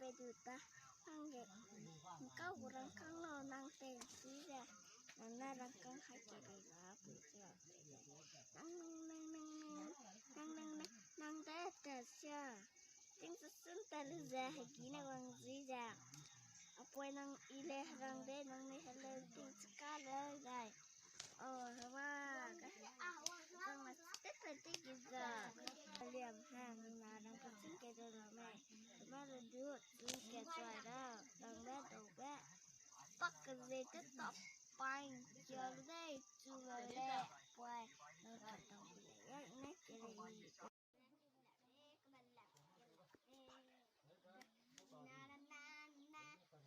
pe du ta nang ge kau kurang kang no nang te si ja nang nang kang hai ke ge ga pu ja nang nang nang nang nang nang nang te ta sia ting sa sun ta lu ja hai ki na wang zi ja apoi nang ile rang de nang ne hele ting ska le dai hả con mà tích là tích gì giờ liềm hàng là đang có chính cái đồ là mẹ má là đứa chính cái xoài đó đang bé đầu bé bắt cái gì cái tóc bánh chờ đây chú lời lẹ quay nó thật đồng lẹ nét cái gì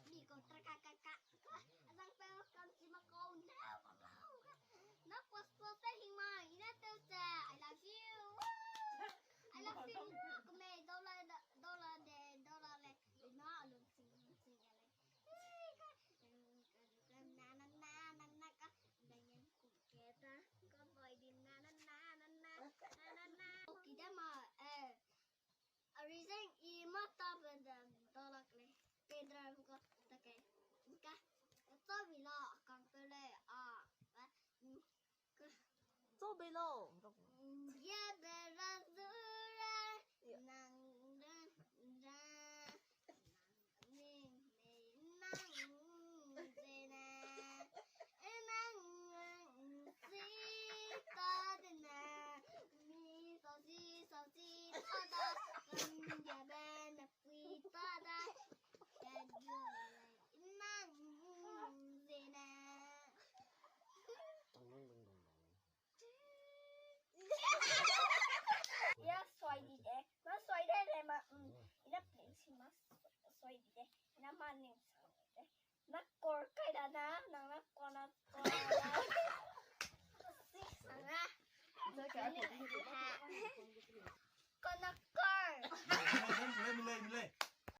đi con tra ca ca ca đang pel con chỉ mà con nào con đâu nó quá số thế hình mà nó tiêu xài I love you I love you con mẹ đâu là để nó luôn xinh cái này na cái đây nhân cũng kẹt ta con vội đi na kỳ đó mà reason i mata benda tolak le pedra ko take ka to bilo kang pele to bilo ya de razura nang ra ni nang zena nang si ta de na mi so si ta da ya ben pi ta da ya yo nang zena ya xoay đi đấy nó xoay đây này mà nó biến xin nó xoay đi đấy nó mang niệm sao đấy nó cor cái đó nó con xí sang á con nó cor Mình lên